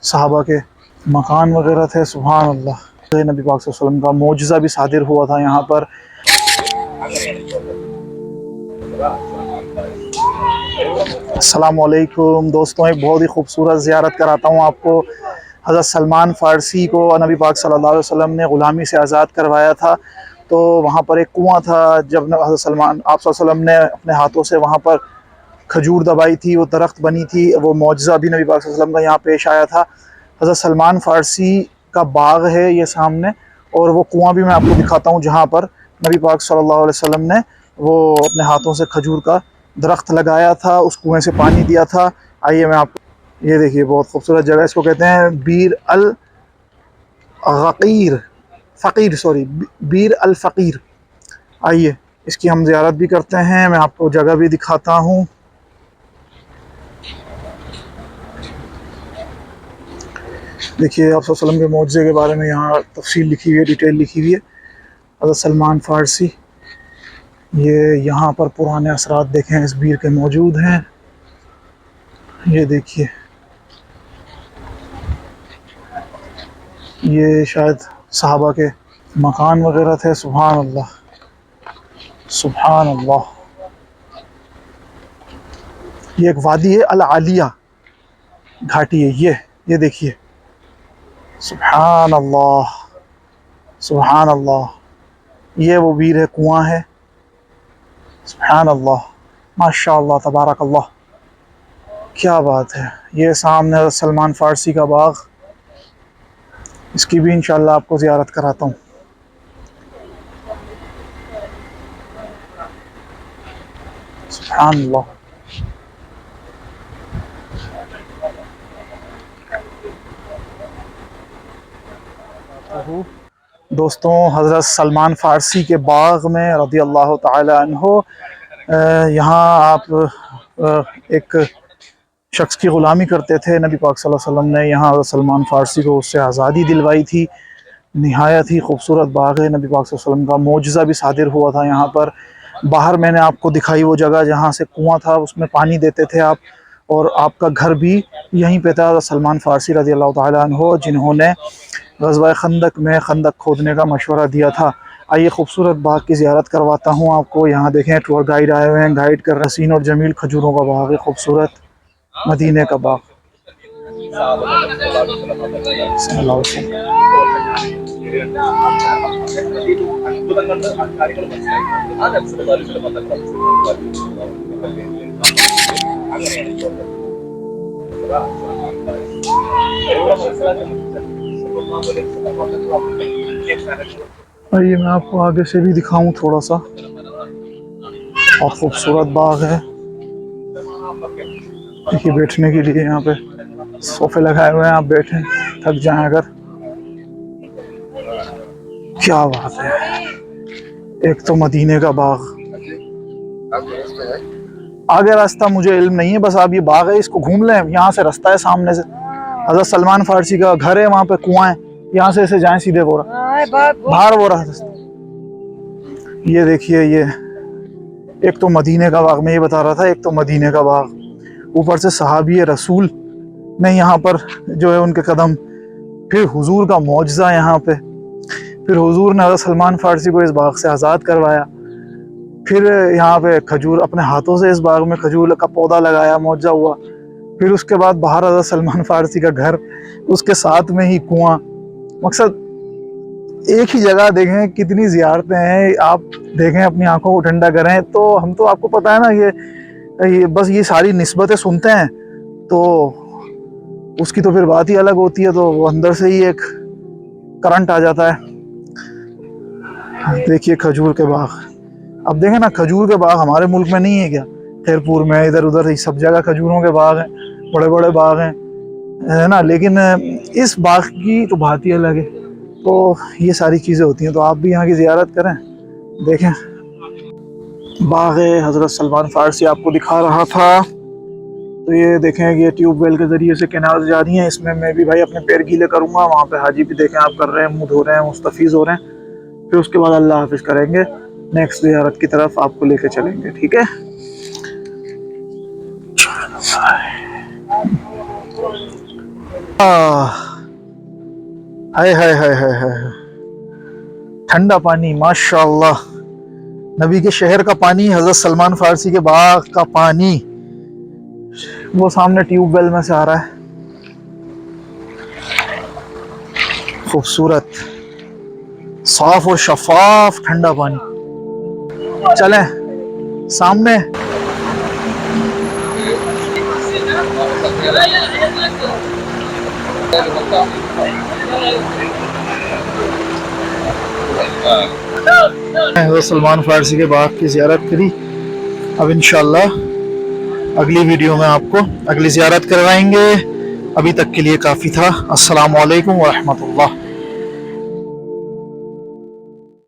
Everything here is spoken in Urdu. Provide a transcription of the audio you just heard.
صحابہ کے مکان وغیرہ تھے. سبحان اللہ. نبی پاک صلی اللہ علیہ وسلم کا معجزہ بھی صادر ہوا تھا یہاں پر. السلام علیکم دوستوں، ایک بہت ہی خوبصورت زیارت کراتا ہوں آپ کو. حضرت سلمان فارسی کو نبی پاک صلی اللہ علیہ وسلم نے غلامی سے آزاد کروایا تھا، تو وہاں پر ایک کنواں تھا. جب حضرت سلمان آپ صلی اللہ علیہ وسلم نے اپنے ہاتھوں سے وہاں پر کھجور دبائی تھی، وہ درخت بنی تھی، وہ معجزہ بھی نبی پاک صلی اللہ علیہ وسلم کا یہاں پیش آیا تھا. حضرت سلمان فارسی کا باغ ہے یہ سامنے، اور وہ کنواں بھی میں آپ کو دکھاتا ہوں جہاں پر نبی پاک صلی اللہ علیہ وسلم نے وہ اپنے ہاتھوں سے کھجور کا درخت لگایا تھا، اس کنویں سے پانی دیا تھا. آئیے میں آپ کو یہ دیکھیے، بہت خوبصورت جگہ، اس کو کہتے ہیں بیر بیر الفقیر. آئیے اس کی ہم زیارت بھی کرتے ہیں، میں آپ کو جگہ بھی دکھاتا ہوں. دیکھیے آپ صلی اللہ علیہ وسلم کے معجزے کے بارے میں یہاں تفصیل لکھی ہوئی ہے، ڈیٹیل لکھی ہوئی ہے. حضرت سلمان فارسی، یہ یہاں پر پرانے اثرات دیکھیں اس بیر کے موجود ہیں. یہ دیکھیے، یہ شاید صحابہ کے مکان وغیرہ تھے. سبحان اللہ، سبحان اللہ. یہ ایک وادی ہے، العالیہ گھاٹی ہے. یہ دیکھیے، سبحان اللہ، سبحان اللہ. یہ وہ بیر ہے، کنواں ہے. سبحان اللہ، ماشاء اللہ، تبارک اللہ. کیا بات ہے. یہ سامنے حضرت سلمان فارسی کا باغ، اس کی بھی انشاءاللہ آپ کو زیارت کراتا ہوں. سبحان اللہ. دوستوں، حضرت سلمان فارسی کے باغ میں رضی اللہ تعالی عنہ، یہاں آپ ایک شخص کی غلامی کرتے تھے. نبی پاک صلی اللہ علیہ وسلم نے یہاں حضرت سلمان فارسی کو اس سے آزادی دلوائی تھی. نہایت ہی خوبصورت باغ ہے. نبی پاک صلی اللہ علیہ وسلم کا معجزہ بھی صادر ہوا تھا یہاں پر. باہر میں نے آپ کو دکھائی وہ جگہ جہاں سے کنواں تھا، اس میں پانی دیتے تھے آپ، اور آپ کا گھر بھی یہیں پہ تھا. سلمان فارسی رضی اللہ تعالیٰ عنہ، جنہوں نے غزوہ خندق میں خندق کھودنے کا مشورہ دیا تھا. آئیے خوبصورت باغ کی زیارت کرواتا ہوں آپ کو. یہاں دیکھیں ٹور گائیڈ آئے ہوئے ہیں، گائیڈ کر حسین اور جمیل کھجوروں کا باغ ہے، خوبصورت مدینے کا باغ. صلی اللہ علیہ وسلم. آئیے میں آپ کو آگے سے بھی دکھاؤں تھوڑا سا. اور خوبصورت باغ ہے. دیکھیے بیٹھنے کے لیے یہاں پہ صوفے لگائے ہوئے ہیں، آپ بیٹھیں تھک جائیں اگر. کیا بات ہے. ایک تو مدینے کا باغ. آگے راستہ مجھے علم نہیں ہے، بس آپ یہ باغ ہے، اس کو گھوم لیں. یہاں سے رستہ ہے سامنے سے، حضرت سلمان فارسی کا گھر ہے، وہاں پہ کنواں ہے. یہاں سے ایسے جائیں سیدھے باہر وہ رہا. یہ دیکھیے، یہ ایک تو مدینے کا باغ، میں یہ بتا رہا تھا، ایک تو مدینے کا باغ. اوپر سے صحابی رسول نے یہاں پر جو ہے ان کے قدم، پھر حضور کا معجزہ یہاں پہ، پھر حضور نے حضرت سلمان فارسی کو اس باغ سے آزاد کروایا. پھر یہاں پہ کھجور اپنے ہاتھوں سے اس باغ میں کھجور کا پودا لگایا، معجزہ ہوا. پھر اس کے بعد باہر حضرت سلمان فارسی کا گھر، اس کے ساتھ میں ہی کنواں. مقصد ایک ہی جگہ دیکھیں کتنی زیارتیں ہیں. آپ دیکھیں، اپنی آنکھوں کو ٹھنڈا کریں. تو ہم تو آپ کو پتہ ہے نا، یہ بس یہ ساری نسبتیں سنتے ہیں تو اس کی تو پھر بات ہی الگ ہوتی ہے، تو وہ اندر سے ہی ایک کرنٹ آ جاتا ہے. دیکھیے کھجور کے باغ. اب دیکھیں نا، کھجور کے باغ ہمارے ملک میں نہیں ہے کیا؟ خیر پور میں، ادھر ادھر سب جگہ کھجوروں کے باغ ہیں، بڑے بڑے باغ ہیں، ہے نا. لیکن اس باغ کی تو بات ہی الگ ہے. تو یہ ساری چیزیں ہوتی ہیں. تو آپ بھی یہاں کی زیارت کریں. دیکھیں باغ حضرت سلمان فارسی آپ کو دکھا رہا تھا. تو یہ دیکھیں کہ یہ ٹیوب ویل کے ذریعے سے کینال جا رہی ہیں. اس میں بھی بھائی اپنے پیر گیلے کروں گا. وہاں پہ حاجی بھی دیکھیں آپ کر رہے ہیں، منہ دھو رہے ہیں، مستفیض ہو رہے ہیں. پھر اس کے بعد اللہ حافظ کریں گے، نیکسٹ زیارت کی طرف آپ کو لے کے چلیں گے. ٹھیک ہے. ہائے ہائے ہائے ہائے ہائے، ٹھنڈا پانی ماشاءاللہ، نبی کے شہر کا پانی، حضرت سلمان فارسی کے باغ کا پانی، وہ سامنے ٹیوب ویل میں سے آ رہا ہے، خوبصورت صاف و شفاف ٹھنڈا پانی۔ چلیں سامنے حضرت سلمان فارسی کے باغ کی زیارت کری۔ اب انشاءاللہ اگلی ویڈیو میں آپ کو اگلی زیارت کروائیں گے۔ ابھی تک کے لیے کافی تھا۔ السلام علیکم ورحمۃ اللہ۔